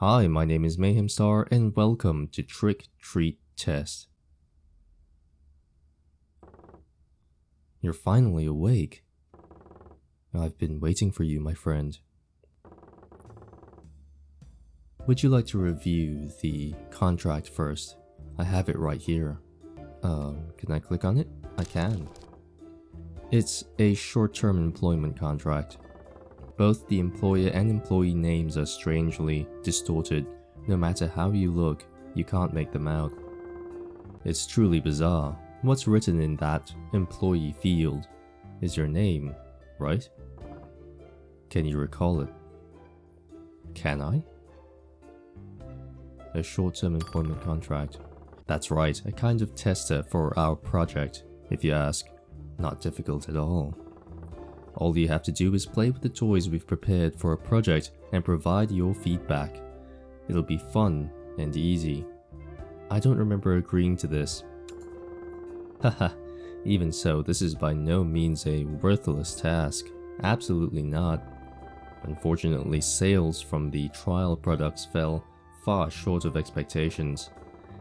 Hi, my name is Mayhemstar and welcome to Trick Treat Test. You're finally awake. I've been waiting for you, my friend. Would you like to review the contract first? I have it right here. Can I click on it? I can. It's a short-term employment contract. Both the employer and employee names are strangely distorted. No matter how you look, you can't make them out. It's truly bizarre. What's written in that employee field is your name, right? Can you recall it? Can I? A short-term employment contract. That's right, a kind of tester for our project, if you ask. Not difficult at all. All you have to do is play with the toys we've prepared for a project and provide your feedback. It'll be fun and easy. I don't remember agreeing to this. Haha, even so, this is by no means a worthless task. Absolutely not. Unfortunately, sales from the trial products fell far short of expectations.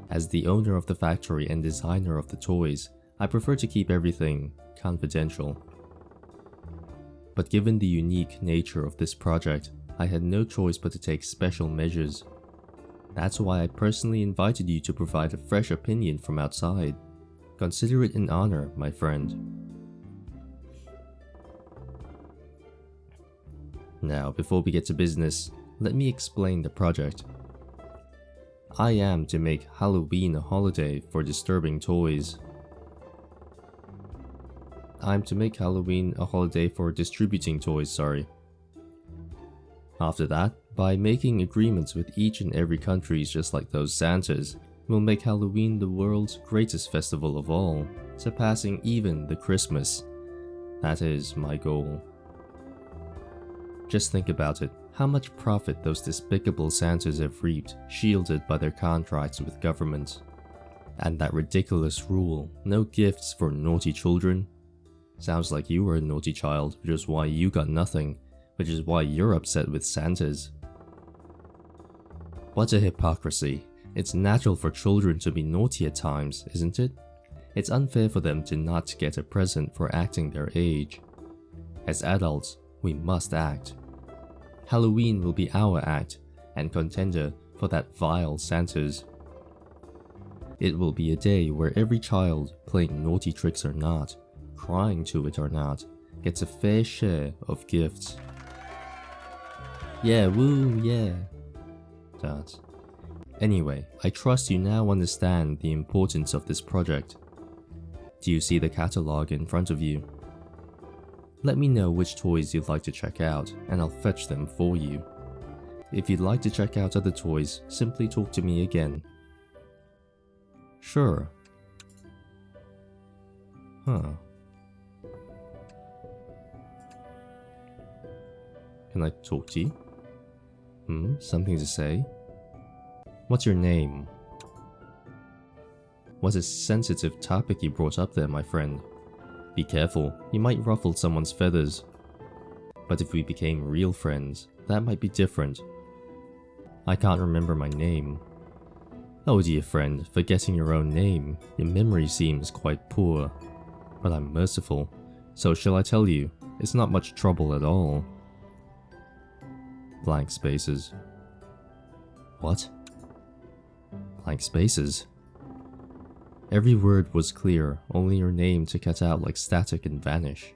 As the owner of the factory and designer of the toys, I prefer to keep everything confidential. But given the unique nature of this project, I had no choice but to take special measures. That's why I personally invited you to provide a fresh opinion from outside. Consider it an honor, my friend. Now, before we get to business, let me explain the project. I am to make Halloween a holiday for disturbing toys. I'm to make Halloween a holiday for distributing toys, sorry. After that, by making agreements with each and every country just like those Santas, we'll make Halloween the world's greatest festival of all, surpassing even the Christmas. That is my goal. Just think about it, how much profit those despicable Santas have reaped, shielded by their contracts with governments. And that ridiculous rule, no gifts for naughty children. Sounds like you were a naughty child, which is why you got nothing, which is why you're upset with Santas. What a hypocrisy. It's natural for children to be naughty at times, isn't it? It's unfair for them to not get a present for acting their age. As adults, we must act. Halloween will be our act and contender for that vile Santas. It will be a day where every child, playing naughty tricks or not, crying to it or not, gets a fair share of gifts. Yeah, woo, yeah. That. Anyway, I trust you now understand the importance of this project. Do you see the catalog in front of you? Let me know which toys you'd like to check out, and I'll fetch them for you. If you'd like to check out other toys, simply talk to me again. Sure. Huh. Can I talk to you? Something to say? What's your name? What a sensitive topic you brought up there, my friend. Be careful, you might ruffle someone's feathers. But if we became real friends, that might be different. I can't remember my name. Oh dear friend, forgetting your own name, your memory seems quite poor. But I'm merciful, so shall I tell you, it's not much trouble at all. Blank spaces. What? Blank spaces? Every word was clear, only your name to cut out like static and vanish.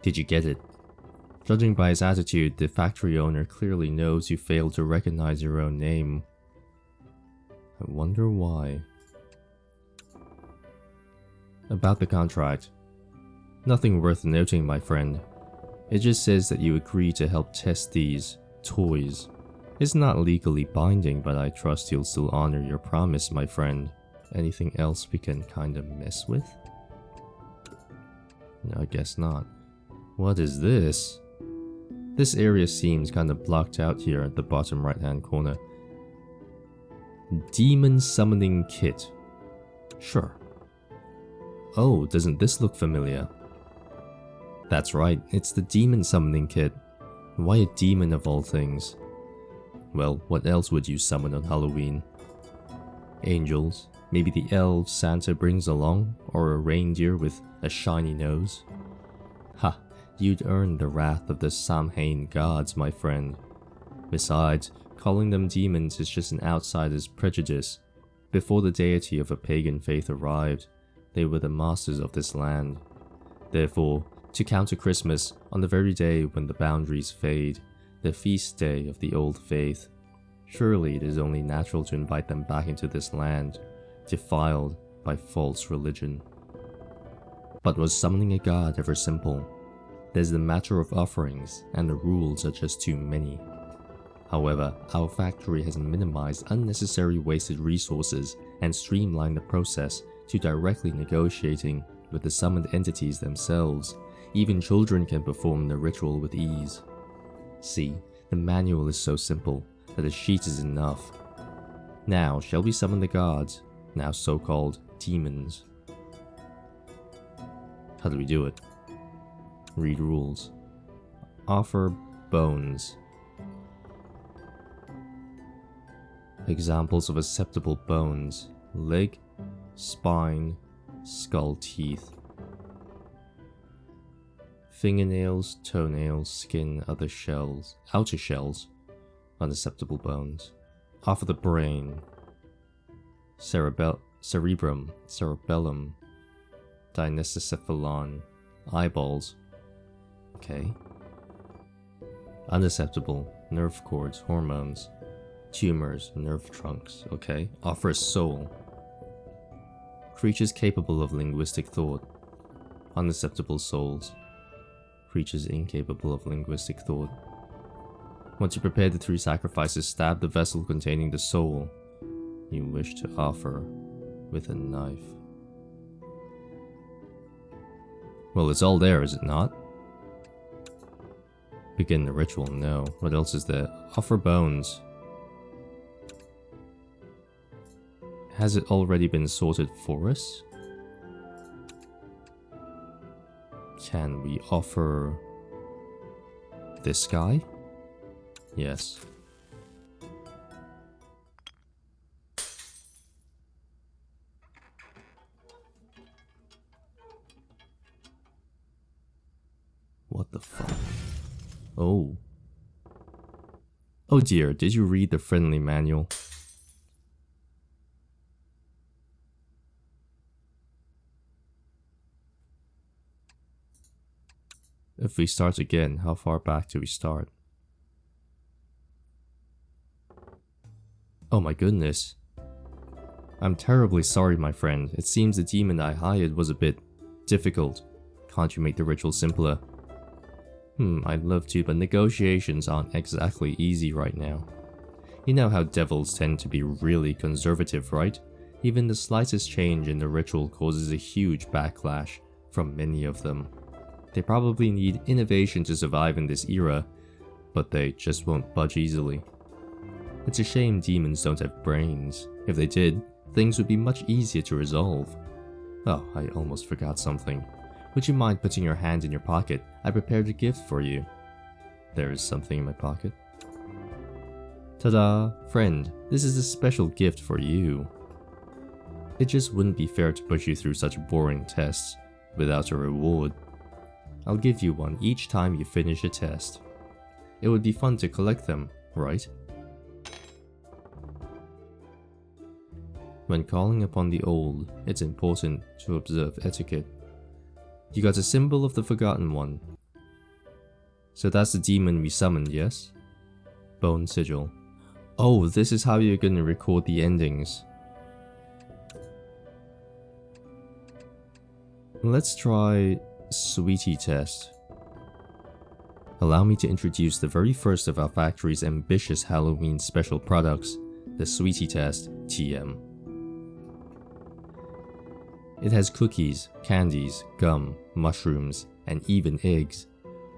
Did you get it? Judging by his attitude, the factory owner clearly knows you failed to recognize your own name. I wonder why. About the contract. Nothing worth noting, my friend. It just says that you agree to help test these toys. It's not legally binding, but I trust you'll still honor your promise, my friend. Anything else we can kinda mess with? No, I guess not. What is this? This area seems kinda blocked out here at the bottom right hand corner. Demon Summoning Kit. Sure. Oh, doesn't this look familiar? That's right, it's the Demon Summoning Kit. Why a demon of all things? Well, what else would you summon on Halloween? Angels? Maybe the elves Santa brings along? Or a reindeer with a shiny nose? Ha! You'd earn the wrath of the Samhain gods, my friend. Besides, calling them demons is just an outsider's prejudice. Before the deity of a pagan faith arrived, they were the masters of this land. Therefore, to counter Christmas, on the very day when the boundaries fade, the feast day of the old faith, surely it is only natural to invite them back into this land, defiled by false religion. But was summoning a god ever simple? There's the matter of offerings, and the rules are just too many. However, our factory has minimized unnecessary wasted resources and streamlined the process to directly negotiating with the summoned entities themselves. Even children can perform the ritual with ease. See, the manual is so simple that a sheet is enough. Now, shall we summon the gods, now so-called demons? How do we do it? Read rules. Offer bones. Examples of acceptable bones: leg, spine, skull teeth. Fingernails, toenails, skin, outer shells, unacceptable bones. Offer the brain. Cerebrum, cerebellum, diencephalon, eyeballs. Okay. Unacceptable: nerve cords, hormones, tumors, nerve trunks. Okay. Offer a soul. Creatures capable of linguistic thought. Unacceptable souls. Creatures incapable of linguistic thought. Once you prepare the 3 sacrifices, stab the vessel containing the soul you wish to offer with a knife. Well, it's all there, is it not? Begin the ritual, no. What else is there? Offer bones. Has it already been sorted for us? Can we offer this guy? Yes. What the fuck? Oh. Oh dear, did you read the friendly manual? If we start again, how far back do we start? Oh my goodness. I'm terribly sorry, my friend. It seems the demon I hired was a bit difficult. Can't you make the ritual simpler? I'd love to, but negotiations aren't exactly easy right now. You know how devils tend to be really conservative, right? Even the slightest change in the ritual causes a huge backlash from many of them. They probably need innovation to survive in this era, but they just won't budge easily. It's a shame demons don't have brains. If they did, things would be much easier to resolve. Oh, I almost forgot something. Would you mind putting your hand in your pocket? I prepared a gift for you. There is something in my pocket. Ta-da! Friend, this is a special gift for you. It just wouldn't be fair to push you through such boring tests without a reward. I'll give you one each time you finish a test. It would be fun to collect them, right? When calling upon the old, it's important to observe etiquette. You got a symbol of the Forgotten One. So that's the demon we summoned, yes? Bone sigil. Oh, this is how you're gonna record the endings. Let's try Sweetie Test. Allow me to introduce the very first of our factory's ambitious Halloween special products, the Sweetie Test TM. It has cookies, candies, gum, mushrooms, and even eggs.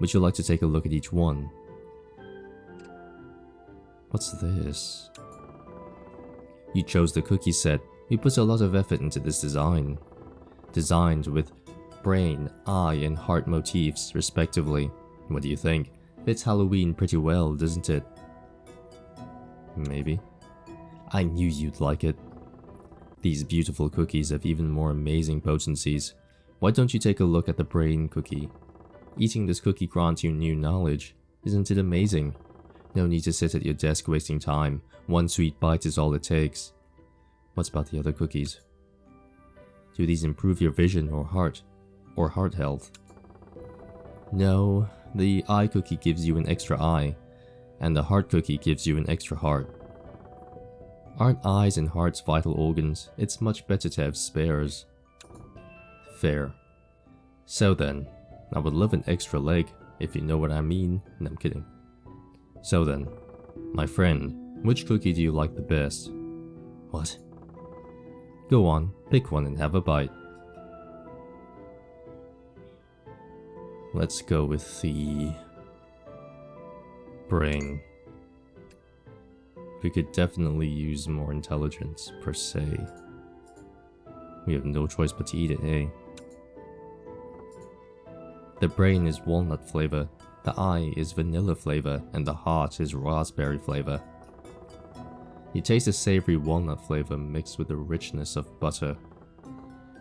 Would you like to take a look at each one? What's this? You chose the cookie set. We put a lot of effort into this design. Designed with brain, eye, and heart motifs, respectively. What do you think? Fits Halloween pretty well, doesn't it? maybe. I knew you'd like it. These beautiful cookies have even more amazing potencies. Why don't you take a look at the brain cookie? Eating this cookie grants you new knowledge. Isn't it amazing? No need to sit at your desk wasting time. One sweet bite is all it takes. What about the other cookies? Do these improve your vision or heart health? No, the eye cookie gives you an extra eye, and the heart cookie gives you an extra heart. Aren't eyes and hearts vital organs? It's much better to have spares. Fair. So then, I would love an extra leg, if you know what I mean. No, I'm kidding. So then, my friend, which cookie do you like the best? What? Go on, pick one and have a bite. Let's go with the brain. We could definitely use more intelligence, per se. We have no choice but to eat it, eh? The brain is walnut flavor, the eye is vanilla flavor, and the heart is raspberry flavor. You taste the savory walnut flavor mixed with the richness of butter,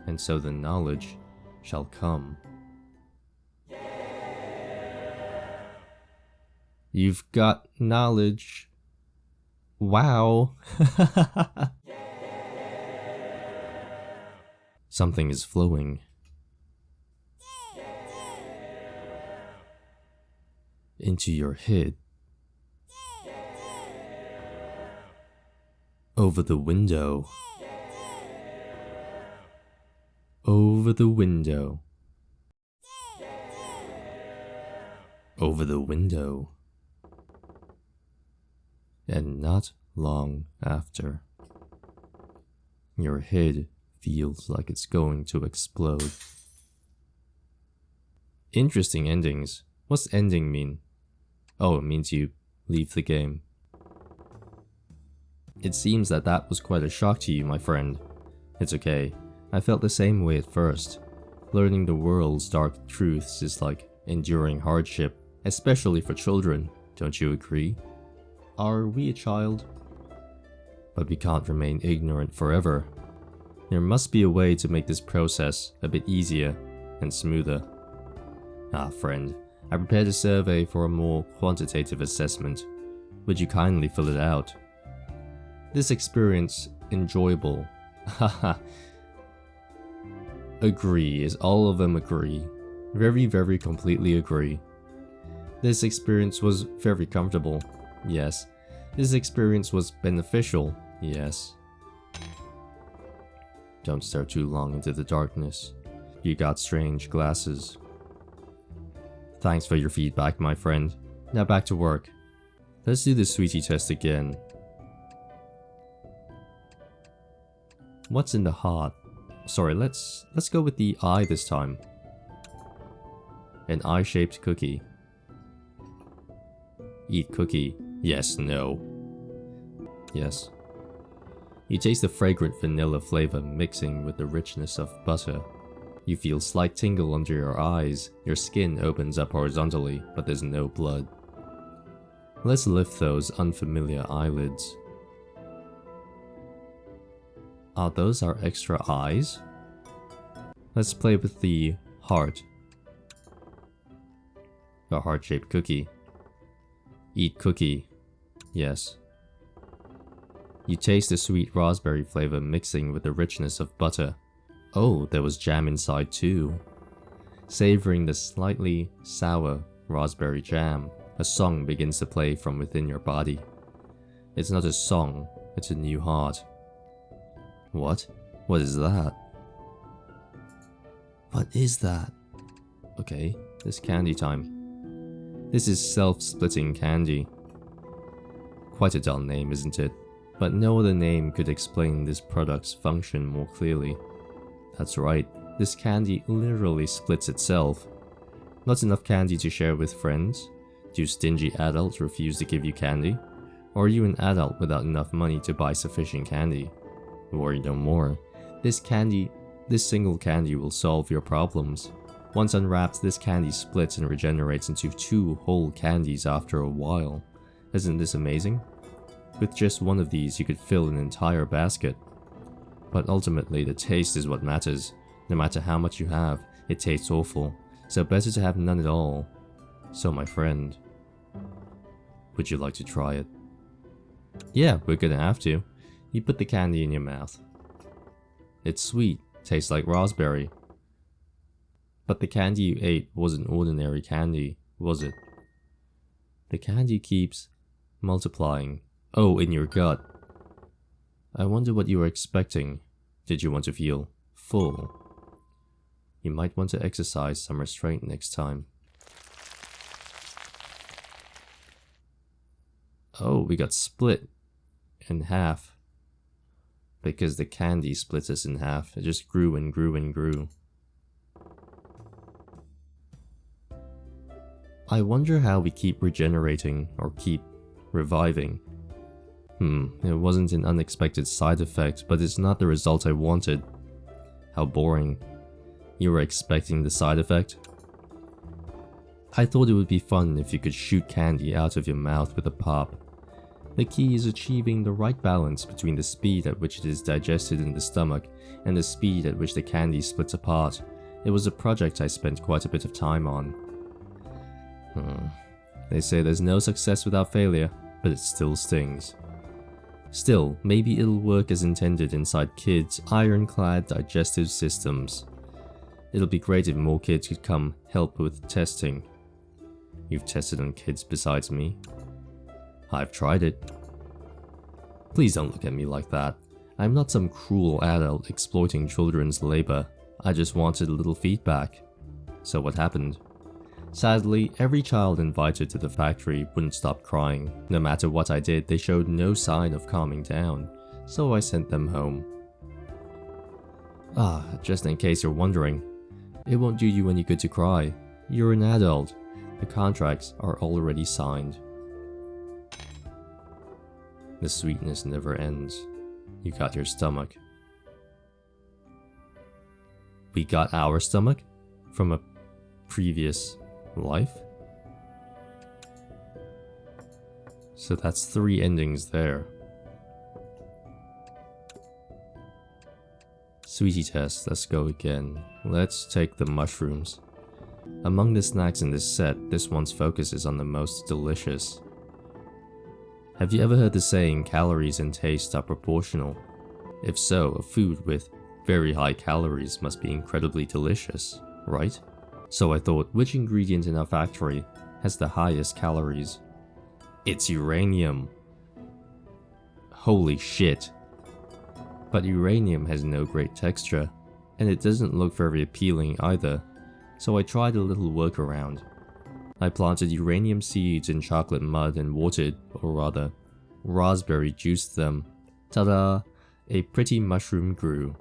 and so the knowledge shall come. You've got knowledge. Wow. Something is flowing. Into your head. Over the window. Over the window. Over the window. And not long after, your head feels like it's going to explode. Interesting endings. What's ending mean? Oh, it means you leave the game. It seems that that was quite a shock to you, my friend. It's okay. I felt the same way at first. Learning the world's dark truths is like enduring hardship, especially for children. Don't you agree? Are we a child? But we can't remain ignorant forever. There must be a way to make this process a bit easier and smoother. Ah, friend, I prepared a survey for a more quantitative assessment. Would you kindly fill it out? This experience enjoyable? Haha. Agree, is all of them agree. Very completely agree. This experience was very comfortable. Yes. This experience was beneficial. Yes. Don't stare too long into the darkness. You got strange glasses. Thanks for your feedback, my friend. Now back to work. Let's do the sweetie test again. What's in the heart? Sorry, let's go with the eye this time. An eye-shaped cookie. Eat cookie. Yes, no. Yes. You taste the fragrant vanilla flavor mixing with the richness of butter. You feel slight tingle under your eyes. Your skin opens up horizontally, but there's no blood. Let's lift those unfamiliar eyelids. Are those our extra eyes? Let's play with the heart. A heart-shaped cookie. Eat cookie. Yes. You taste the sweet raspberry flavor mixing with the richness of butter. Oh, there was jam inside too. Savoring the slightly sour raspberry jam, a song begins to play from within your body. It's not a song, it's a new heart. What? What is that? What is that? Okay, it's candy time. This is self-splitting candy. Quite a dull name, isn't it? But no other name could explain this product's function more clearly. That's right, this candy literally splits itself. Not enough candy to share with friends? Do stingy adults refuse to give you candy? Or are you an adult without enough money to buy sufficient candy? Worry no more. This single candy will solve your problems. Once unwrapped, this candy splits and regenerates into 2 whole candies after a while. Isn't this amazing? With just one of these, you could fill an entire basket. But ultimately, the taste is what matters. No matter how much you have, it tastes awful, so better to have none at all. So my friend, would you like to try it? Yeah, we're gonna have to. You put the candy in your mouth. It's sweet, tastes like raspberry. But the candy you ate wasn't ordinary candy, was it? The candy keeps multiplying. Oh, in your gut. I wonder what you were expecting. Did you want to feel full? You might want to exercise some restraint next time. Oh, we got split in half. Because the candy split us in half. It just grew and grew and grew. I wonder how we keep regenerating or keep reviving. It wasn't an unexpected side effect, but it's not the result I wanted. How boring. You were expecting the side effect? I thought it would be fun if you could shoot candy out of your mouth with a pop. The key is achieving the right balance between the speed at which it is digested in the stomach and the speed at which the candy splits apart. It was a project I spent quite a bit of time on. They say there's no success without failure, but it still stings. Still, maybe it'll work as intended inside kids' ironclad digestive systems. It'll be great if more kids could come help with testing. You've tested on kids besides me? I've tried it. Please don't look at me like that. I'm not some cruel adult exploiting children's labor. I just wanted a little feedback. So what happened? Sadly, every child invited to the factory wouldn't stop crying. No matter what I did, they showed no sign of calming down, so I sent them home. Just in case you're wondering, it won't do you any good to cry. You're an adult. The contracts are already signed. The sweetness never ends. You got your stomach. We got our stomach? From a previous life? So that's 3 endings there. Sweetie test, let's go again. Let's take the mushrooms. Among the snacks in this set, this one's focus is on the most delicious. Have you ever heard the saying, calories and taste are proportional? If so, a food with very high calories must be incredibly delicious, right? So I thought, which ingredient in our factory has the highest calories? It's uranium. Holy shit. But uranium has no great texture, and it doesn't look very appealing either, so I tried a little workaround. I planted uranium seeds in chocolate mud and watered, or rather, raspberry juiced them. Ta-da! A pretty mushroom grew.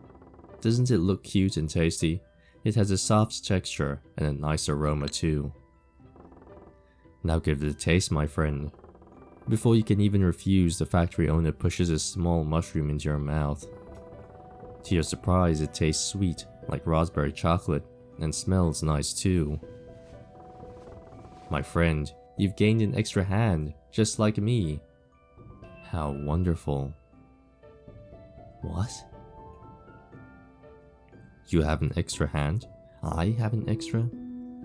Doesn't it look cute and tasty? It has a soft texture and a nice aroma too. Now give it a taste, my friend. Before you can even refuse, the factory owner pushes a small mushroom into your mouth. To your surprise, it tastes sweet, like raspberry chocolate, and smells nice too. My friend, you've gained an extra hand, just like me. How wonderful. What? You have an extra hand? I have an extra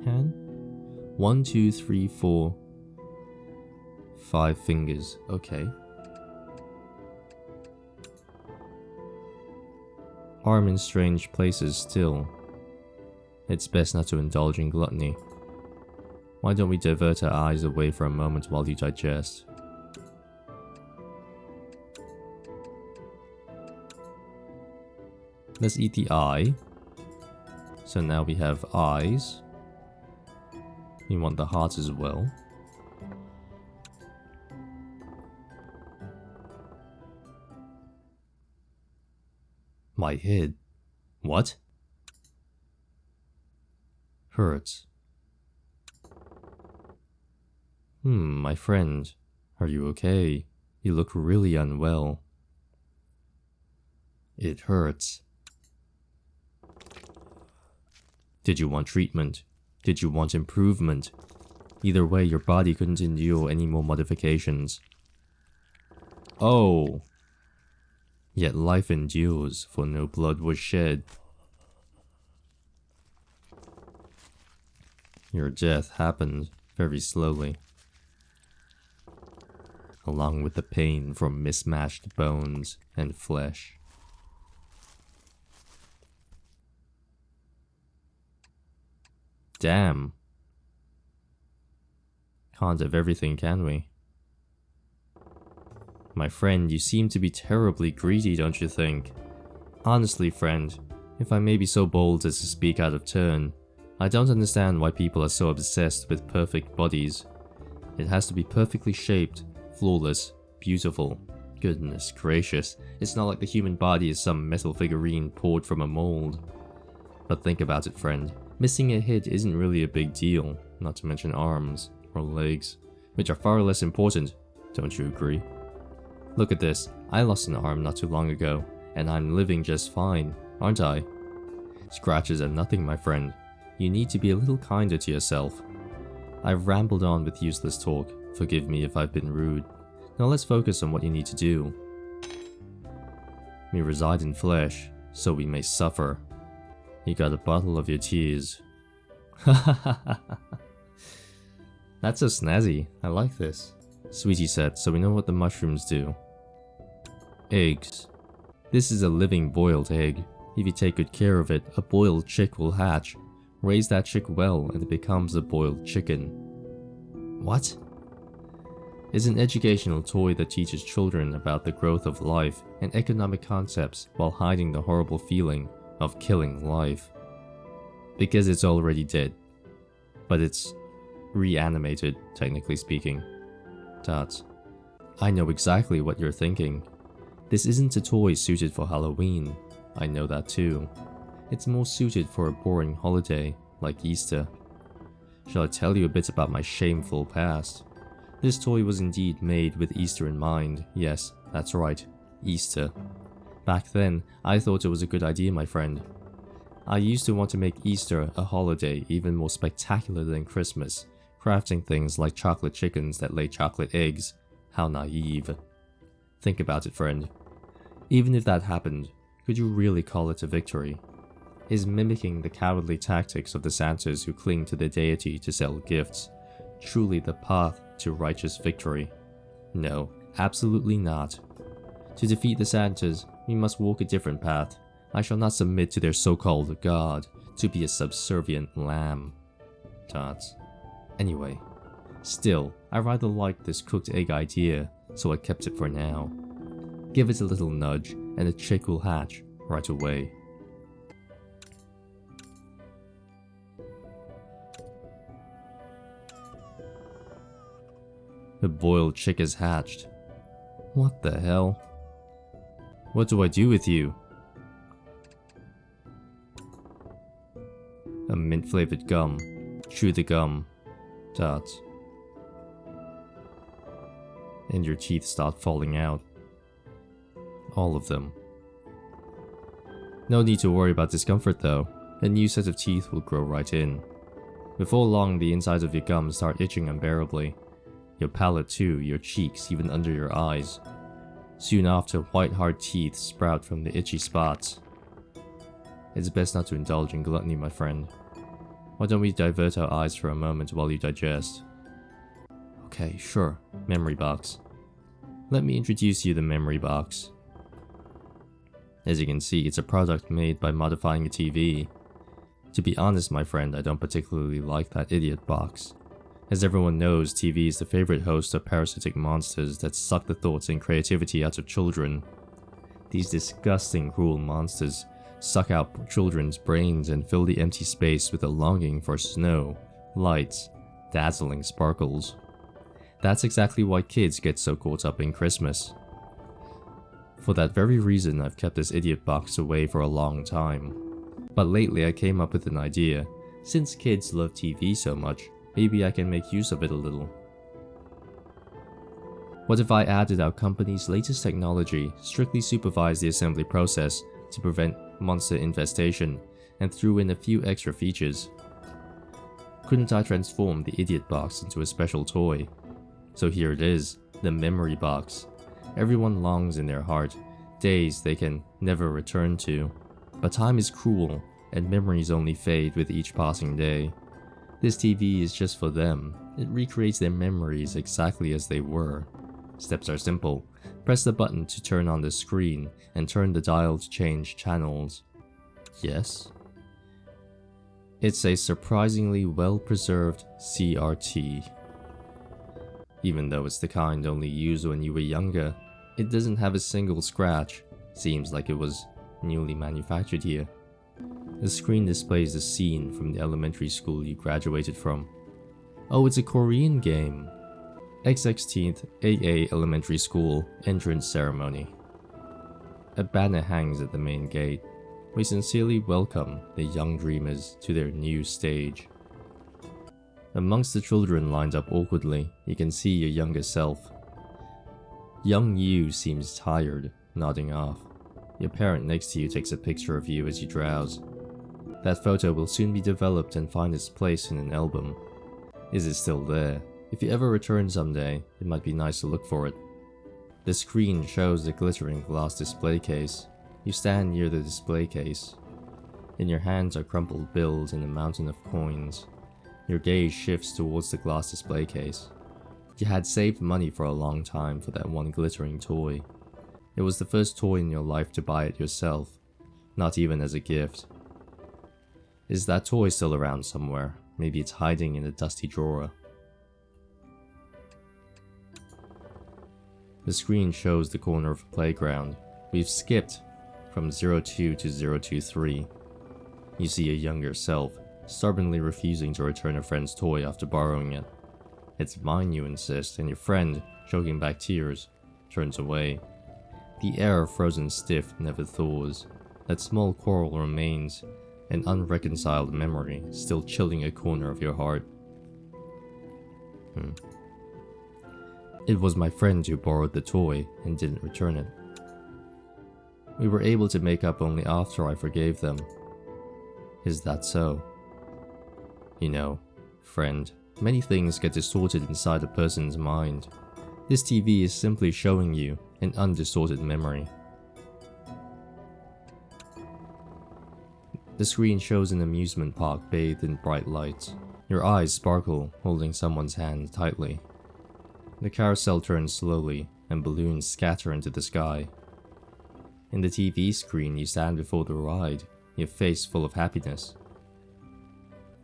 hand? 1, 2, 3, 4, 5 fingers. Okay. Arm in strange places still. It's best not to indulge in gluttony. Why don't we divert our eyes away for a moment while you digest? Let's eat the eye. So now we have eyes. We want the heart as well. My head. What? Hurts. My friend. Are you okay? You look really unwell. It hurts. Did you want treatment? Did you want improvement? Either way, your body couldn't endure any more modifications. Oh! Yet life endures, for no blood was shed. Your death happened very slowly, along with the pain from mismatched bones and flesh. Damn. Can't have everything, can we? My friend, you seem to be terribly greedy, don't you think? Honestly, friend, if I may be so bold as to speak out of turn, I don't understand why people are so obsessed with perfect bodies. It has to be perfectly shaped, flawless, beautiful. Goodness gracious, it's not like the human body is some metal figurine poured from a mold. But think about it, friend. Missing a head isn't really a big deal, not to mention arms or legs, which are far less important, don't you agree? Look at this, I lost an arm not too long ago, and I'm living just fine, aren't I? Scratches are nothing, my friend. You need to be a little kinder to yourself. I've rambled on with useless talk, forgive me if I've been rude. Now let's focus on what you need to do. We reside in flesh, so we may suffer. You got a bottle of your tears. That's so snazzy, I like this. Sweetie said, so we know what the mushrooms do. Eggs. This is a living boiled egg. If you take good care of it, a boiled chick will hatch. Raise that chick well and it becomes a boiled chicken. What? It's an educational toy that teaches children about the growth of life and economic concepts while hiding the horrible feeling of killing life. Because it's already dead. But it's reanimated, technically speaking. Tots. I know exactly what you're thinking. This isn't a toy suited for Halloween. I know that too. It's more suited for a boring holiday, like Easter. Shall I tell you a bit about my shameful past? This toy was indeed made with Easter in mind. Yes, that's right, Easter. Back then, I thought it was a good idea, my friend. I used to want to make Easter a holiday even more spectacular than Christmas, crafting things like chocolate chickens that lay chocolate eggs. How naive. Think about it, friend. Even if that happened, could you really call it a victory? Is mimicking the cowardly tactics of the Santas who cling to their deity to sell gifts truly the path to righteous victory? No, absolutely not. To defeat the Santas, we must walk a different path. I shall not submit to their so-called god to be a subservient lamb. Tots. Anyway, still, I rather like this cooked egg idea, so I kept it for now. Give it a little nudge, and a chick will hatch right away. The boiled chick is hatched. What the hell? What do I do with you? A mint-flavored gum. Chew the gum. Tots. And your teeth start falling out. All of them. No need to worry about discomfort though. A new set of teeth will grow right in. Before long, the insides of your gums start itching unbearably. Your palate too, your cheeks, even under your eyes. Soon after, white hard teeth sprout from the itchy spots. It's best not to indulge in gluttony, my friend. Why don't we divert our eyes for a moment while you digest? Okay, sure. Memory box. Let me introduce you to the memory box. As you can see, it's a product made by modifying a TV. To be honest, my friend, I don't particularly like that idiot box. As everyone knows, TV is the favorite host of parasitic monsters that suck the thoughts and creativity out of children. These disgusting, cruel monsters suck out children's brains and fill the empty space with a longing for snow, lights, dazzling sparkles. That's exactly why kids get so caught up in Christmas. For that very reason, I've kept this idiot box away for a long time. But lately I came up with an idea. Since kids love TV so much, maybe I can make use of it a little. What if I added our company's latest technology, strictly supervised the assembly process to prevent monster infestation, and threw in a few extra features? Couldn't I transform the idiot box into a special toy? So here it is, the memory box. Everyone longs in their heart, days they can never return to. But time is cruel, and memories only fade with each passing day. This TV is just for them. It recreates their memories exactly as they were. Steps are simple. Press the button to turn on the screen, and turn the dial to change channels. Yes? It's a surprisingly well-preserved CRT. Even though it's the kind only used when you were younger, it doesn't have a single scratch. Seems like it was newly manufactured here. The screen displays a scene from the elementary school you graduated from. Oh, it's a Korean game. X16th AA Elementary School Entrance Ceremony. A banner hangs at the main gate. We sincerely welcome the young dreamers to their new stage. Amongst the children lined up awkwardly, you can see your younger self. Young you seems tired, nodding off. Your parent next to you takes a picture of you as you drowse. That photo will soon be developed and find its place in an album. Is it still there? If you ever return someday, it might be nice to look for it. The screen shows the glittering glass display case. You stand near the display case. In your hands are crumpled bills and a mountain of coins. Your gaze shifts towards the glass display case. You had saved money for a long time for that one glittering toy. It was the first toy in your life to buy it yourself, not even as a gift. Is that toy still around somewhere? Maybe it's hiding in a dusty drawer. The screen shows the corner of a playground. We've skipped from 02 to 023. You see a younger self, stubbornly refusing to return a friend's toy after borrowing it. It's mine, you insist, and your friend, choking back tears, turns away. The air frozen stiff never thaws. That small quarrel remains, an unreconciled memory, still chilling a corner of your heart. It was my friend who borrowed the toy and didn't return it. We were able to make up only after I forgave them. Is that so? You know, friend, many things get distorted inside a person's mind. This TV is simply showing you an undistorted memory. The screen shows an amusement park bathed in bright lights. Your eyes sparkle, holding someone's hand tightly. The carousel turns slowly, and balloons scatter into the sky. In the TV screen, you stand before the ride, your face full of happiness.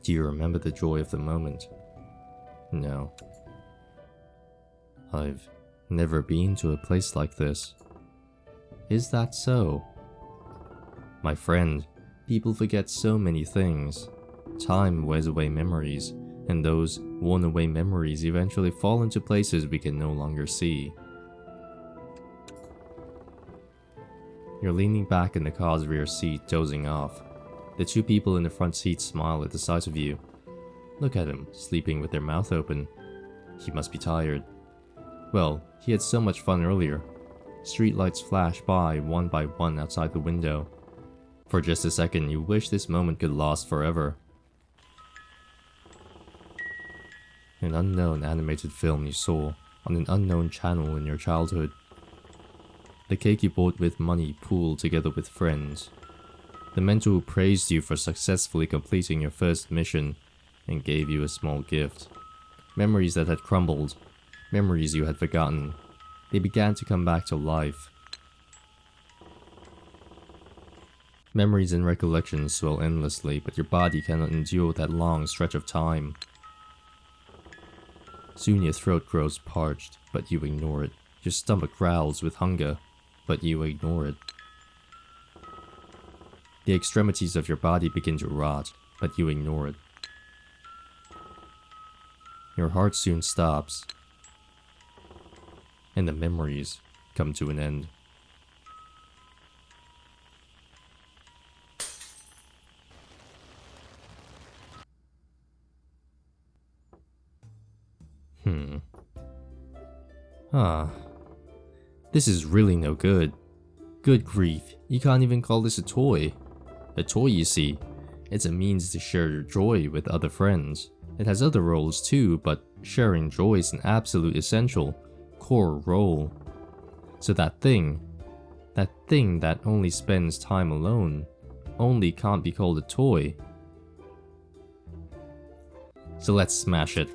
Do you remember the joy of the moment? No. I've never been to a place like this. Is that so? My friend, people forget so many things. Time wears away memories, and those worn away memories eventually fall into places we can no longer see. You're leaning back in the car's rear seat, dozing off. The two people in the front seat smile at the sight of you. Look at him, sleeping with their mouth open. He must be tired. Well, he had so much fun earlier. Streetlights flash by one outside the window. For just a second, you wish this moment could last forever. An unknown animated film you saw on an unknown channel in your childhood. The cake you bought with money pooled together with friends. The mentor who praised you for successfully completing your first mission and gave you a small gift. Memories that had crumbled. Memories you had forgotten. They began to come back to life. Memories and recollections swell endlessly, but your body cannot endure that long stretch of time. Soon your throat grows parched, but you ignore it. Your stomach growls with hunger, but you ignore it. The extremities of your body begin to rot, but you ignore it. Your heart soon stops, and the memories come to an end. This is really no good. Good grief, you can't even call this a toy. A toy, you see, it's a means to share your joy with other friends. It has other roles too, but sharing joy is an absolute essential, core role. So that thing that only spends time alone, only can't be called a toy. So let's smash it.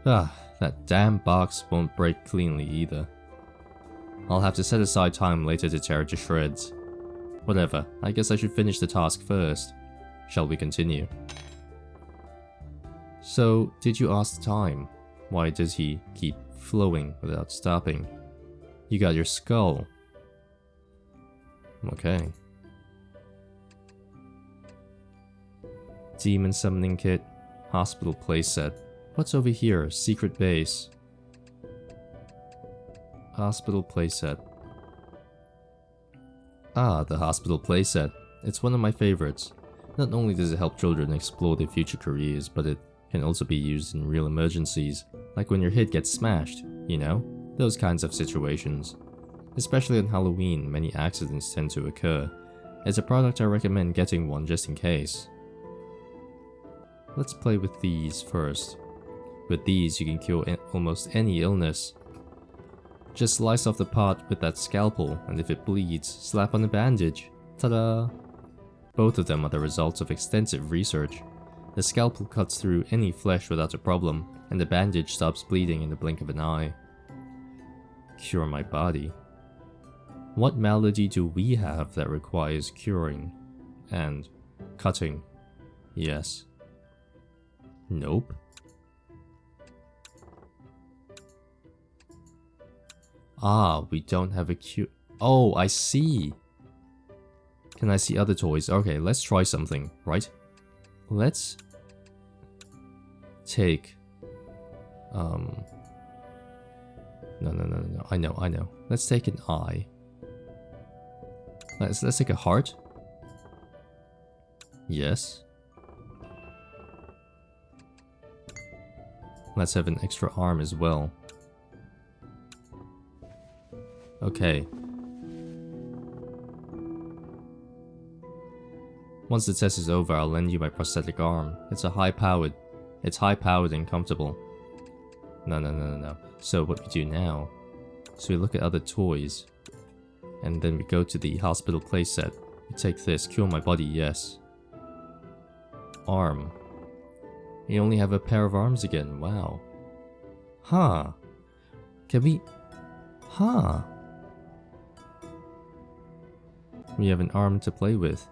Ah, that damn box won't break cleanly either. I'll have to set aside time later to tear it to shreds. Whatever, I guess I should finish the task first. Shall we continue? So, did you ask the time? Why does he keep flowing without stopping? You got your skull. Okay. Demon summoning kit. Hospital playset. What's over here? Secret base. Hospital playset. Ah, the hospital playset. It's one of my favorites. Not only does it help children explore their future careers, but it can also be used in real emergencies, like when your head gets smashed, you know? Those kinds of situations. Especially on Halloween, many accidents tend to occur. As a product, I recommend getting one just in case. Let's play with these first. With these, you can cure almost any illness. Just slice off the part with that scalpel, and if it bleeds, slap on a bandage. Ta-da! Both of them are the results of extensive research. The scalpel cuts through any flesh without a problem, and the bandage stops bleeding in the blink of an eye. Cure my body. What malady do we have that requires curing? And cutting? Yes. Nope. Ah, we don't have a cure. Oh, I see. Can I see other toys? Okay, let's try something, right? Let's take No. I know. Let's take an eye. Let's take a heart. Yes. Let's have an extra arm as well. Okay. Once the test is over, I'll lend you my prosthetic arm. It's high-powered and comfortable. No. So what we do now, so we look at other toys, and then we go to the hospital playset. We take this, cure my body, yes. Arm. You only have a pair of arms again, wow. Huh. Can we... Huh. We have an arm to play with.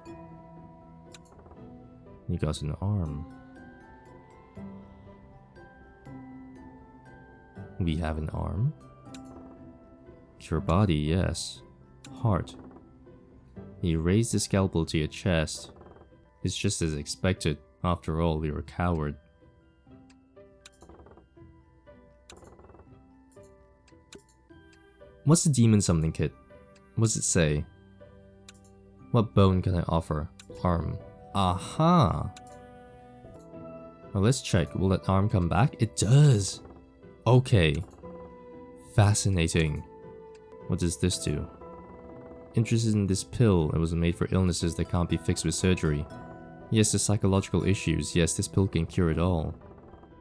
You got an arm. We have an arm. Cure body, yes. Heart. You raise the scalpel to your chest. It's just as expected. After all, you're a coward. What's the demon summoning kit? What's it say? What bone can I offer? Arm. Aha! Well, let's check. Will that arm come back? It does! Okay. Fascinating. What does this do? Interested in this pill. It was made for illnesses that can't be fixed with surgery. Yes, the psychological issues. Yes, this pill can cure it all.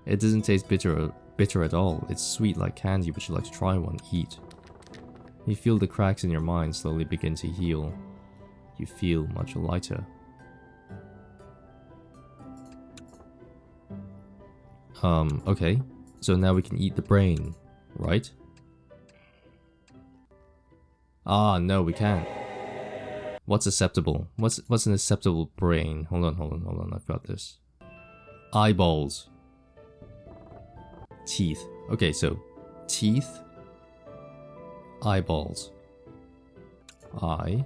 It doesn't taste bitter at all. It's sweet like candy. Would you like to try one? Eat. You feel the cracks in your mind slowly begin to heal. You feel much lighter. Okay. So now we can eat the brain, right? Ah, no, we can't. What's acceptable? What's an acceptable brain? Hold on, I've got this. Eyeballs. Teeth. Okay, so teeth. Eyeballs. Eye.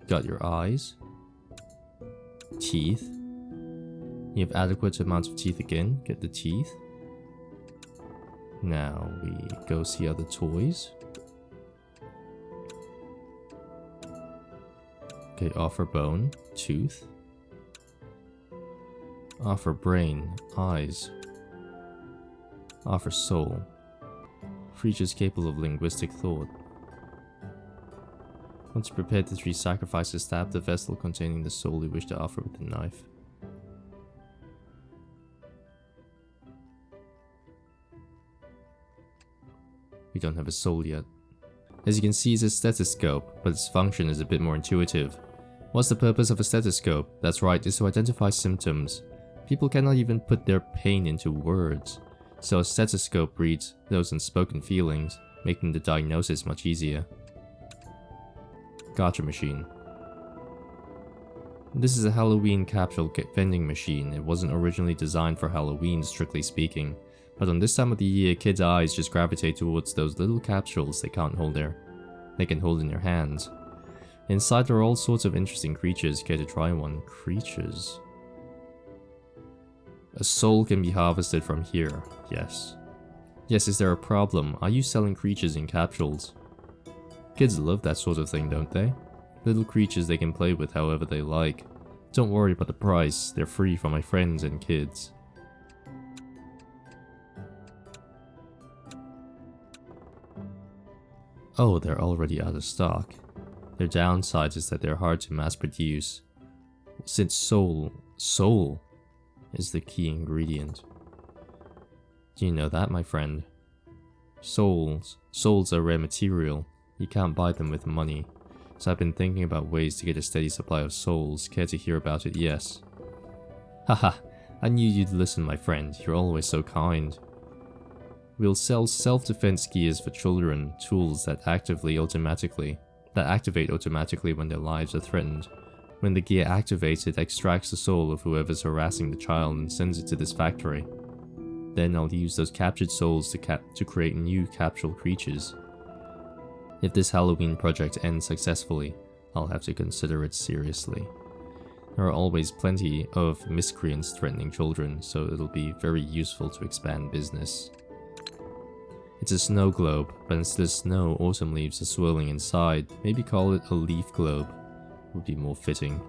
Got your eyes. Teeth. You have adequate amounts of teeth again. Get the teeth. Now we go see other toys. Okay, offer bone, tooth. Offer brain, eyes. Offer soul. Creatures capable of linguistic thought. Once you prepare the 3 sacrifices, stab the vessel containing the soul you wish to offer with the knife. We don't have a soul yet. As you can see, it's a stethoscope, but its function is a bit more intuitive. What's the purpose of a stethoscope? That's right, it's to identify symptoms. People cannot even put their pain into words, so a stethoscope reads those unspoken feelings, making the diagnosis much easier. Gotcha machine. This is a Halloween capsule vending machine. It wasn't originally designed for Halloween, strictly speaking, but on this time of the year, kids' eyes just gravitate towards those little capsules they can hold in their hands. Inside there are all sorts of interesting creatures. Care to try one? Creatures. A soul can be harvested from here. Yes. Yes, is there a problem? Are you selling creatures in capsules? Kids love that sort of thing, don't they? Little creatures they can play with however they like. Don't worry about the price, they're free for my friends and kids. Oh, they're already out of stock. Their downside is that they're hard to mass produce, since soul is the key ingredient. Do you know that, my friend? Souls are rare material. You can't buy them with money. So I've been thinking about ways to get a steady supply of souls. Care to hear about it? Yes. Haha, I knew you'd listen, my friend. You're always so kind. We'll sell self-defense gears for children, tools that activate automatically when their lives are threatened. When the gear activates, it extracts the soul of whoever's harassing the child and sends it to this factory. Then I'll use those captured souls to create new capsule creatures. If this Halloween project ends successfully, I'll have to consider it seriously. There are always plenty of miscreants threatening children, so it'll be very useful to expand business. It's a snow globe, but instead of snow, autumn leaves are swirling inside. Maybe call it a leaf globe. Would be more fitting.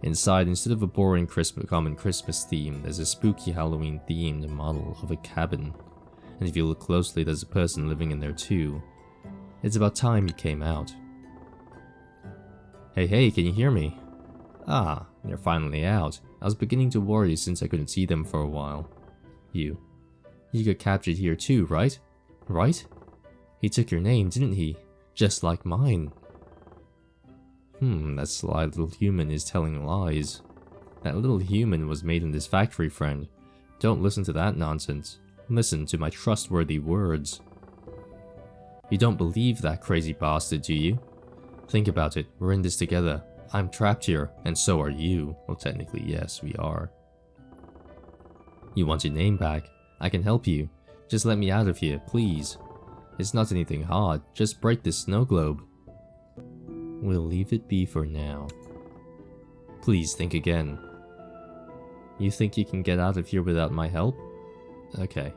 Inside, instead of a boring common Christmas theme, there's a spooky Halloween themed model of a cabin. And if you look closely, there's a person living in there too. It's about time you came out. Hey, can you hear me? Ah, they're finally out. I was beginning to worry since I couldn't see them for a while. You got captured here too, right? Right? He took your name, didn't he? Just like mine. That sly little human is telling lies. That little human was made in this factory, friend. Don't listen to that nonsense. Listen to my trustworthy words. You don't believe that crazy bastard, do you? Think about it, we're in this together. I'm trapped here, and so are you. Well, technically, yes, we are. You want your name back? I can help you. Just let me out of here, please. It's not anything hard, just break this snow globe. We'll leave it be for now. Please think again. You think you can get out of here without my help? Okay.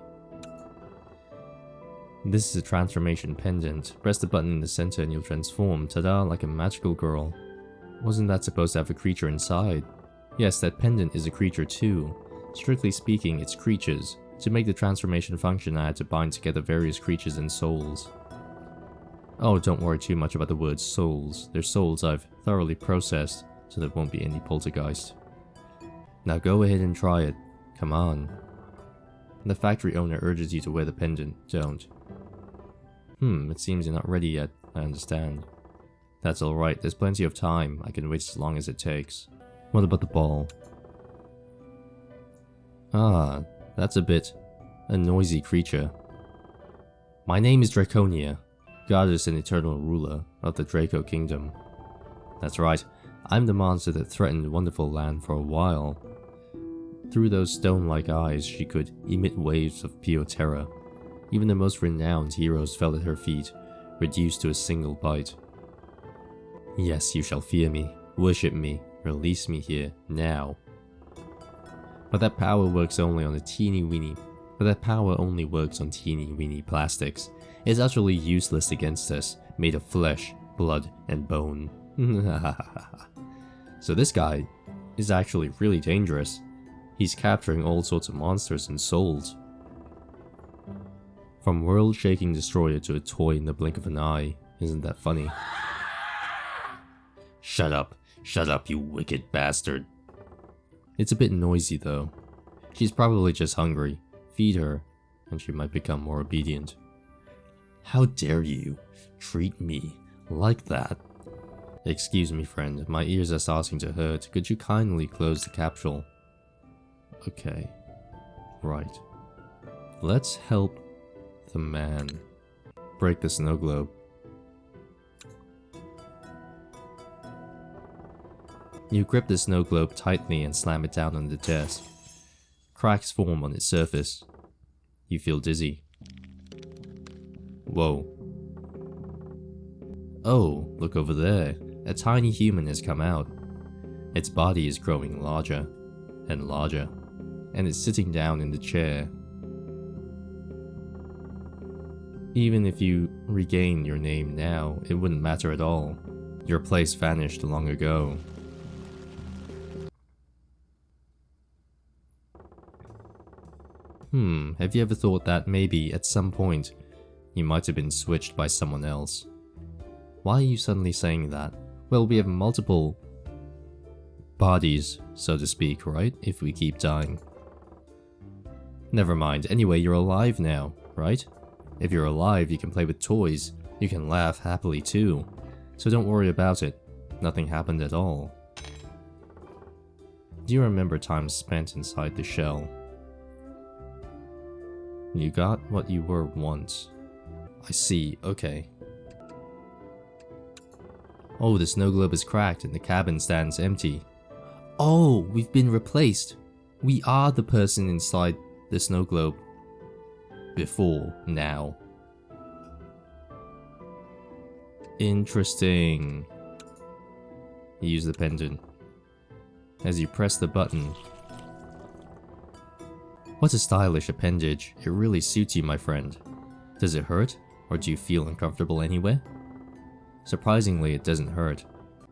This is a transformation pendant. Press the button in the center and you'll transform, ta-da, like a magical girl. Wasn't that supposed to have a creature inside? Yes, that pendant is a creature too. Strictly speaking, it's creatures. To make the transformation function, I had to bind together various creatures and souls. Oh, don't worry too much about the word souls. They're souls I've thoroughly processed, so there won't be any poltergeist. Now go ahead and try it. Come on. The factory owner urges you to wear the pendant. Don't. It seems you're not ready yet. I understand. That's alright, there's plenty of time. I can wait as long as it takes. What about the ball? Ah, that's a noisy creature. My name is Draconia, goddess and eternal ruler of the Draco Kingdom. That's right, I'm the monster that threatened Wonderful Land for a while. Through those stone-like eyes, she could emit waves of pure terror. Even the most renowned heroes fell at her feet, reduced to a single bite. Yes, you shall fear me, worship me, release me here, now. But that power works only on teeny weeny plastics. It's utterly useless against us, made of flesh, blood, and bone. So this guy is actually really dangerous. He's capturing all sorts of monsters and souls. From world-shaking destroyer to a toy in the blink of an eye. Isn't that funny? Shut up, you wicked bastard. It's a bit noisy though. She's probably just hungry. Feed her, and she might become more obedient. How dare you treat me like that? Excuse me, friend, my ears are starting to hurt. Could you kindly close the capsule? Okay, right. Let's help the man. Break the snow globe. You grip the snow globe tightly and slam it down on the chest. Cracks form on its surface. You feel dizzy. Whoa. Oh, look over there. A tiny human has come out. Its body is growing larger and larger, and it's sitting down in the chair. Even if you regain your name now, it wouldn't matter at all. Your place vanished long ago. Have you ever thought that maybe at some point you might have been switched by someone else? Why are you suddenly saying that? Well, we have multiple bodies, so to speak, right? If we keep dying. Never mind. Anyway, you're alive now, right? If you're alive, you can play with toys. You can laugh happily too. So don't worry about it. Nothing happened at all. Do you remember time spent inside the shell? You got what you were once. I see, okay. Oh, the snow globe is cracked and the cabin stands empty. Oh, we've been replaced. We are the person inside the snow globe. Before, now. Interesting. You use the pendant. As you press the button. What a stylish appendage. It really suits you, my friend. Does it hurt? Or do you feel uncomfortable anywhere? Surprisingly, it doesn't hurt.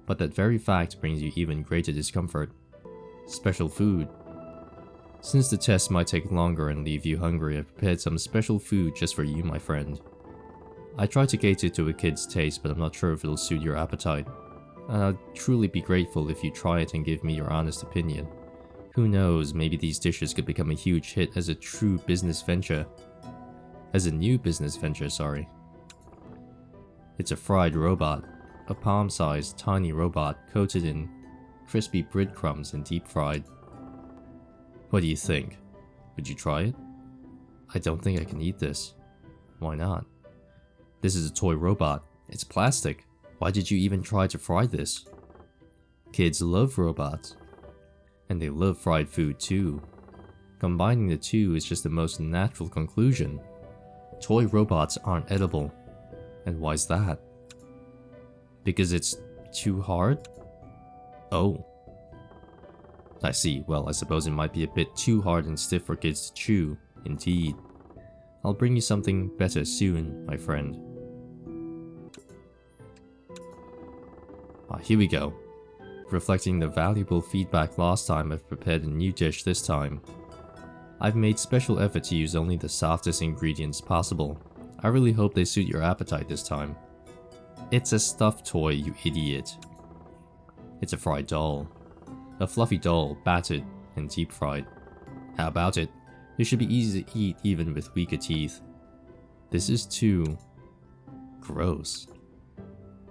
But that very fact brings you even greater discomfort. Special food. Since the test might take longer and leave you hungry, I've prepared some special food just for you, my friend. I try to cater to a kid's taste, but I'm not sure if it'll suit your appetite. And I'd truly be grateful if you try it and give me your honest opinion. Who knows, maybe these dishes could become a huge hit as a true business venture. As a new business venture, sorry. It's a fried robot. A palm-sized, tiny robot coated in crispy breadcrumbs and deep fried. What do you think? Would you try it? I don't think I can eat this. Why not? This is a toy robot. It's plastic. Why did you even try to fry this? Kids love robots. And they love fried food too. Combining the two is just the most natural conclusion. Toy robots aren't edible. And why's that? Because it's too hard? Oh. I see. Well, I suppose it might be a bit too hard and stiff for kids to chew. Indeed. I'll bring you something better soon, my friend. Here we go. Reflecting the valuable feedback last time, I've prepared a new dish this time. I've made special effort to use only the softest ingredients possible. I really hope they suit your appetite this time. It's a stuffed toy, you idiot. It's a fried doll. A fluffy doll, battered and deep fried. How about it? It should be easy to eat even with weaker teeth. This is too gross.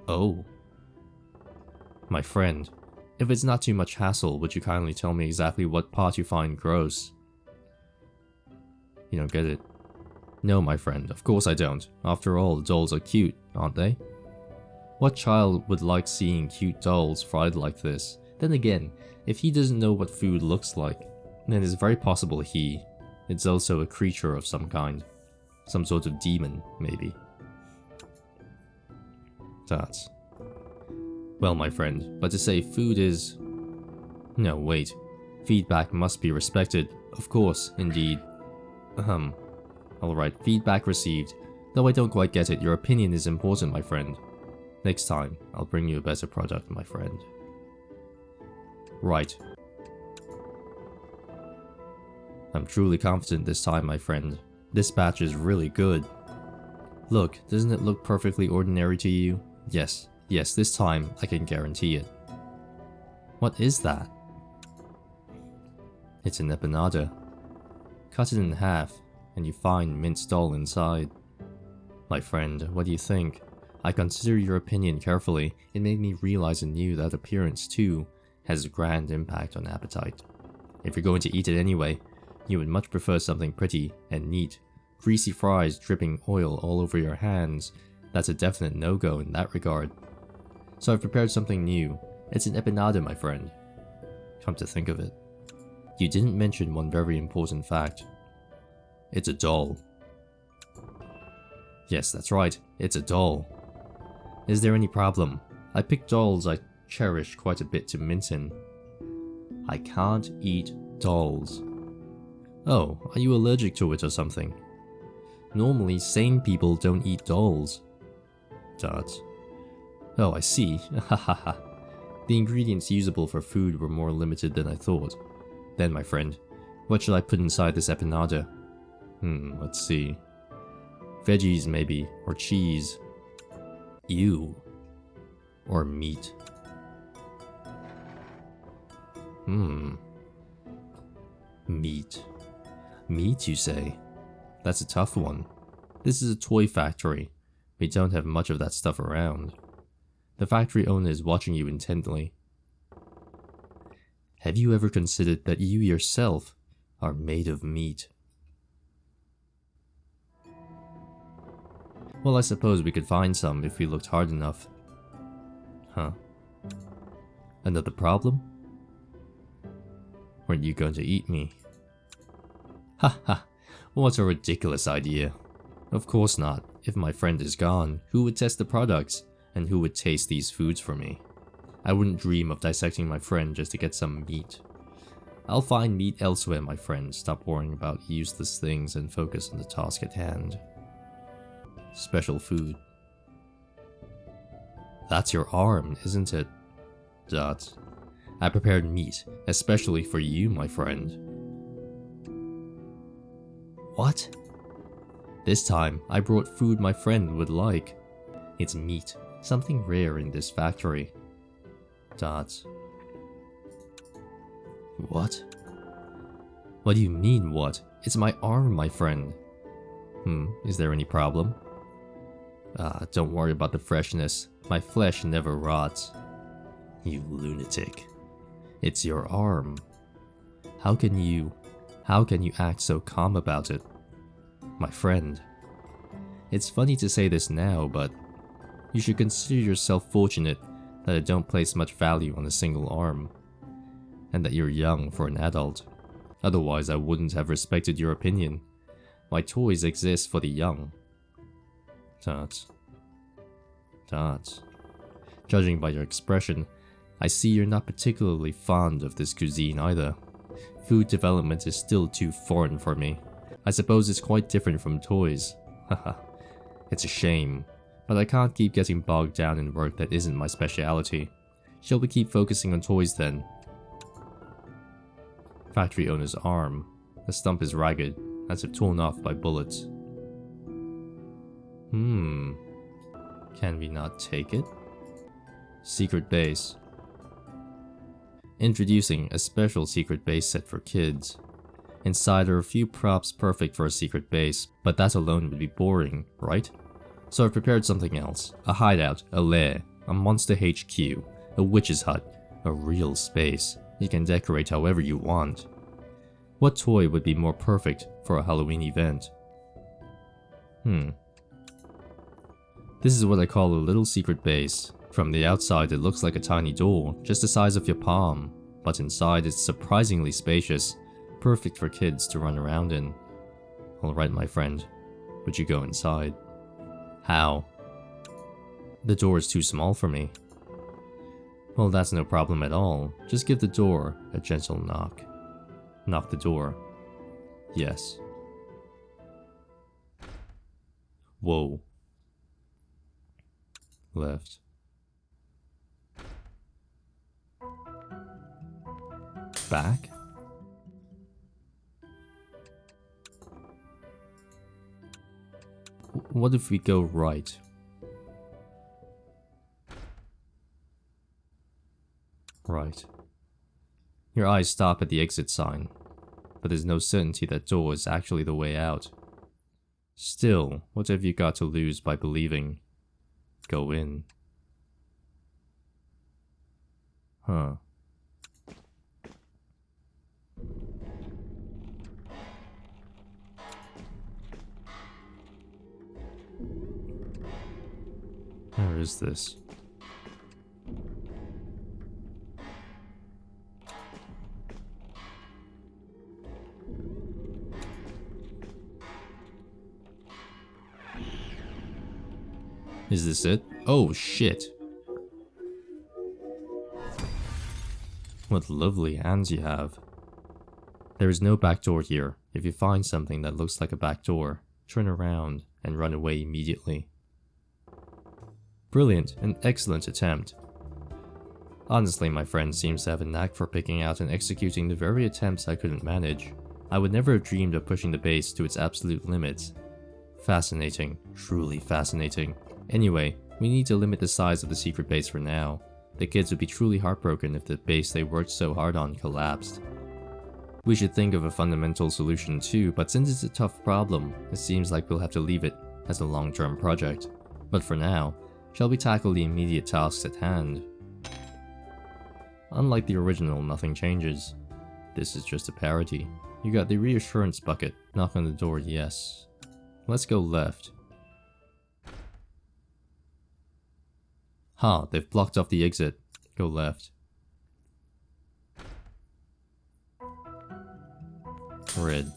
Oh. My friend, if it's not too much hassle, would you kindly tell me exactly what part you find gross? You don't get it. No, my friend, of course I don't. After all, the dolls are cute, aren't they? What child would like seeing cute dolls fried like this? Then again, if he doesn't know what food looks like, then it's very possible it's also a creature of some kind. Some sort of demon, maybe. That's... Well, my friend, but to say food is... No, wait. Feedback must be respected. Of course, indeed. Alright, feedback received. Though I don't quite get it, your opinion is important, my friend. Next time, I'll bring you a better product, my friend. Right. I'm truly confident this time, my friend. This batch is really good. Look, doesn't it look perfectly ordinary to you? Yes, this time I can guarantee it. What is that? It's an empanada. Cut it in half, and you find minced doll inside. My friend, what do you think? I considered your opinion carefully. It made me realize anew that appearance, too, has a grand impact on appetite. If you're going to eat it anyway, you would much prefer something pretty and neat. Greasy fries dripping oil all over your hands, that's a definite no-go in that regard. So I've prepared something new. It's an empanada, my friend. Come to think of it, you didn't mention one very important fact. It's a doll. Yes, that's right, it's a doll. Is there any problem? I picked dolls I cherish quite a bit to mint in. I can't eat dolls. Oh, are you allergic to it or something? Normally, sane people don't eat dolls. Dot. Oh, I see. Hahaha. The ingredients usable for food were more limited than I thought. Then, my friend, what should I put inside this empanada? Let's see. Veggies, maybe, or cheese. Ew. Or meat. Meat. Meat, you say? That's a tough one. This is a toy factory. We don't have much of that stuff around. The factory owner is watching you intently. Have you ever considered that you yourself are made of meat? Well, I suppose we could find some if we looked hard enough. Huh? Another problem? Weren't you going to eat me? Ha ha! What a ridiculous idea. Of course not. If my friend is gone, who would test the products? And who would taste these foods for me? I wouldn't dream of dissecting my friend just to get some meat. I'll find meat elsewhere, my friend. Stop worrying about useless things and focus on the task at hand. Special food. That's your arm, isn't it? Dot. I prepared meat, especially for you, my friend. What? This time, I brought food my friend would like. It's meat, something rare in this factory. Dot. What? What do you mean, what? It's my arm, my friend. Is there any problem? Don't worry about the freshness. My flesh never rots. You lunatic. It's your arm. How can you act so calm about it? My friend. It's funny to say this now, but you should consider yourself fortunate that I don't place much value on a single arm, and that you're young for an adult. Otherwise, I wouldn't have respected your opinion. My toys exist for the young. Dot. Judging by your expression, I see you're not particularly fond of this cuisine either. Food development is still too foreign for me. I suppose it's quite different from toys. Haha. It's a shame, but I can't keep getting bogged down in work that isn't my speciality. Shall we keep focusing on toys then? Factory owner's arm. The stump is ragged, as if torn off by bullets. Can we not take it? Secret base. Introducing a special secret base set for kids. Inside are a few props perfect for a secret base, but that alone would be boring, right? So I've prepared something else. A hideout, a lair, a monster HQ, a witch's hut, a real space. You can decorate however you want. What toy would be more perfect for a Halloween event? This is what I call a little secret base. From the outside it looks like a tiny door, just the size of your palm, but inside it's surprisingly spacious, perfect for kids to run around in. Alright, my friend, would you go inside? How? The door is too small for me. Well, that's no problem at all. Just give the door a gentle knock. Knock the door. Yes. Whoa. Left. Back? What if we go right? Right. Your eyes stop at the exit sign, but there's no certainty that door is actually the way out. Still, what have you got to lose by believing? Go in. Huh. Where is this? Is this it? Oh shit! What lovely hands you have. There is no back door here. If you find something that looks like a back door, turn around and run away immediately. Brilliant, an excellent attempt. Honestly, my friend seems to have a knack for picking out and executing the very attempts I couldn't manage. I would never have dreamed of pushing the base to its absolute limits. Fascinating, truly fascinating. Anyway, we need to limit the size of the secret base for now. The kids would be truly heartbroken if the base they worked so hard on collapsed. We should think of a fundamental solution too, but since it's a tough problem, it seems like we'll have to leave it as a long-term project. But for now, shall we tackle the immediate tasks at hand? Unlike the original, nothing changes. This is just a parody. You got the reassurance bucket. Knock on the door, yes. Let's go left. Ha, they've blocked off the exit. Go left. Red.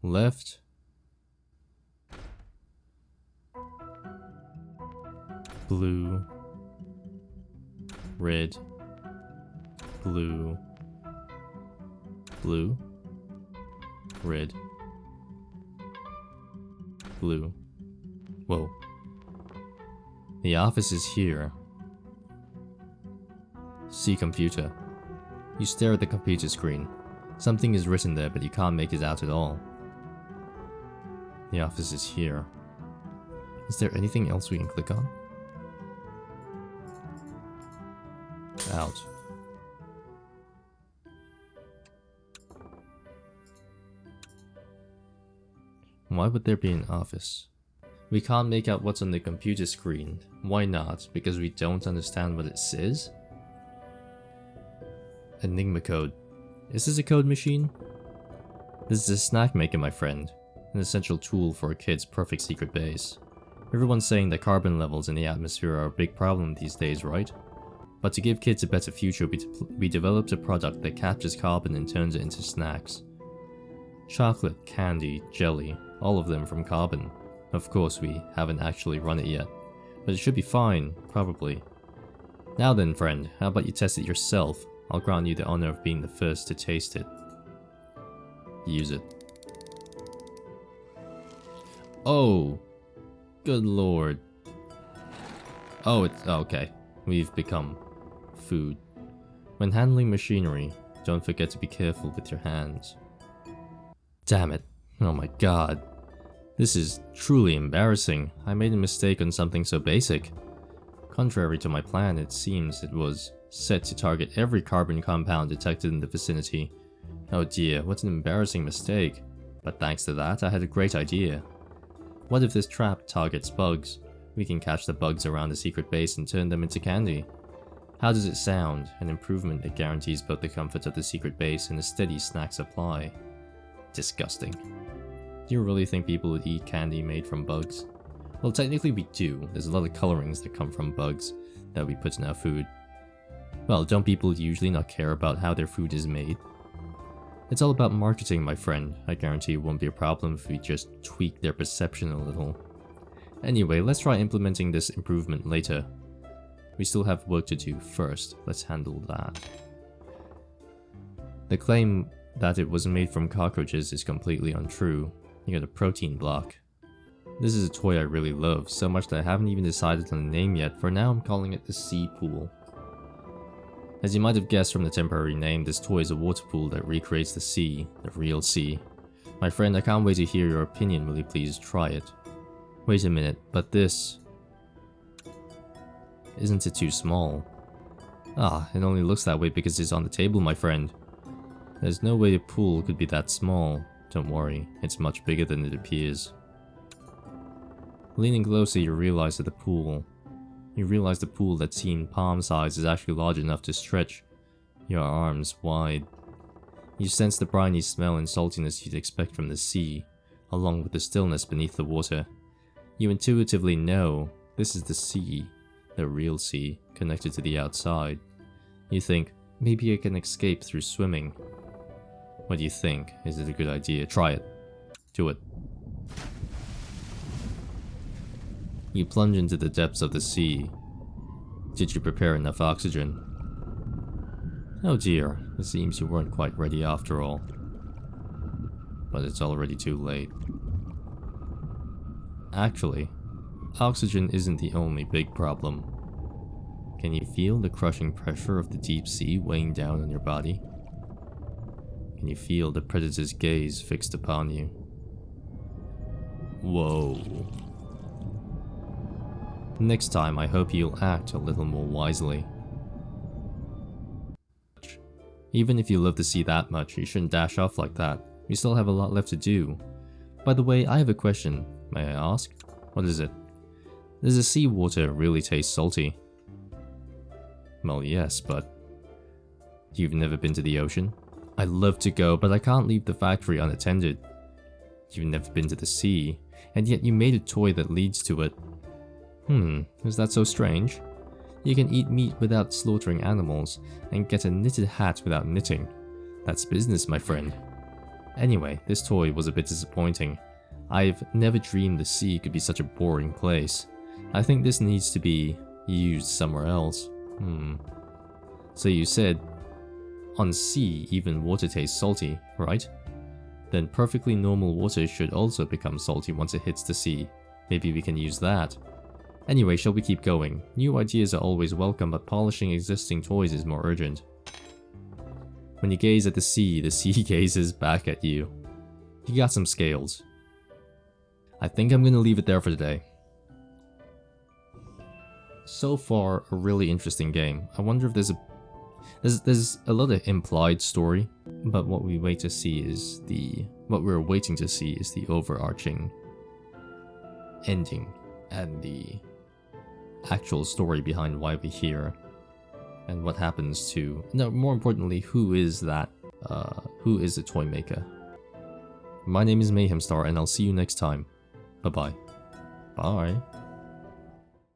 Left. Blue. Red. Blue. Blue. Red. Blue. Whoa. The office is here. See computer. You stare at the computer screen. Something is written there, but you can't make it out at all. The office is here. Is there anything else we can click on? Out. Why would there be an office? We can't make out what's on the computer screen. Why not? Because we don't understand what it says? Enigma code. Is this a code machine? This is a snack maker, my friend. An essential tool for a kid's perfect secret base. Everyone's saying that carbon levels in the atmosphere are a big problem these days, right? But to give kids a better future, we developed a product that captures carbon and turns it into snacks. Chocolate, candy, jelly, all of them from carbon. Of course, we haven't actually run it yet, but it should be fine, probably. Now then, friend, how about you test it yourself? I'll grant you the honor of being the first to taste it. Use it. Oh! Good lord. Oh, it's... oh, okay. We've become food. When handling machinery, don't forget to be careful with your hands. Damn it. Oh my god. This is truly embarrassing. I made a mistake on something so basic. Contrary to my plan, it seems it was set to target every carbon compound detected in the vicinity. Oh dear, what an embarrassing mistake. But thanks to that, I had a great idea. What if this trap targets bugs? We can catch the bugs around the secret base and turn them into candy. How does it sound? An improvement that guarantees both the comfort of the secret base and a steady snack supply. Disgusting. Do you really think people would eat candy made from bugs? Well, technically we do. There's a lot of colorings that come from bugs that we put in our food. Well, don't people usually not care about how their food is made? It's all about marketing, my friend. I guarantee it won't be a problem if we just tweak their perception a little. Anyway, let's try implementing this improvement later. We still have work to do first. Let's handle that. The claim that it was made from cockroaches is completely untrue. You got a protein block. This is a toy I really love, so much that I haven't even decided on a name yet. For now, I'm calling it the Sea Pool. As you might have guessed from the temporary name, this toy is a water pool that recreates the sea, the real sea. My friend, I can't wait to hear your opinion. Will you please try it? Wait a minute, but this... isn't it too small? Ah, it only looks that way because it's on the table, my friend. There's no way a pool could be that small. Don't worry, it's much bigger than it appears. Leaning closer, you realize that the pool that seemed palm size is actually large enough to stretch your arms wide. You sense the briny smell and saltiness you'd expect from the sea, along with the stillness beneath the water. You intuitively know this is the sea, the real sea, connected to the outside. You think, maybe I can escape through swimming. What do you think? Is it a good idea? Try it. Do it. You plunge into the depths of the sea. Did you prepare enough oxygen? Oh dear, it seems you weren't quite ready after all. But it's already too late. Actually, oxygen isn't the only big problem. Can you feel the crushing pressure of the deep sea weighing down on your body? Can you feel the predator's gaze fixed upon you? Whoa. Next time, I hope you'll act a little more wisely. Even if you love the sea that much, you shouldn't dash off like that. You still have a lot left to do. By the way, I have a question. May I ask? What is it? Does the seawater really taste salty? Well, yes, but you've never been to the ocean? I'd love to go, but I can't leave the factory unattended. You've never been to the sea, and yet you made a toy that leads to it. Is that so strange? You can eat meat without slaughtering animals, and get a knitted hat without knitting. That's business, my friend. Anyway, this toy was a bit disappointing. I've never dreamed the sea could be such a boring place. I think this needs to be used somewhere else. So you said, on sea even water tastes salty, right? Then perfectly normal water should also become salty once it hits the sea. Maybe we can use that. Anyway, shall we keep going? New ideas are always welcome, but polishing existing toys is more urgent. When you gaze at the sea gazes back at you. You got some scales. I think I'm gonna leave it there for today. So far, a really interesting game. I wonder if there's a lot of implied story, but what we're waiting to see is the overarching ending and the actual story behind why we're here and what happens to, no, more importantly, who is the toy maker. My name is Mayhemstar, and I'll see you next time. Bye-bye. Bye.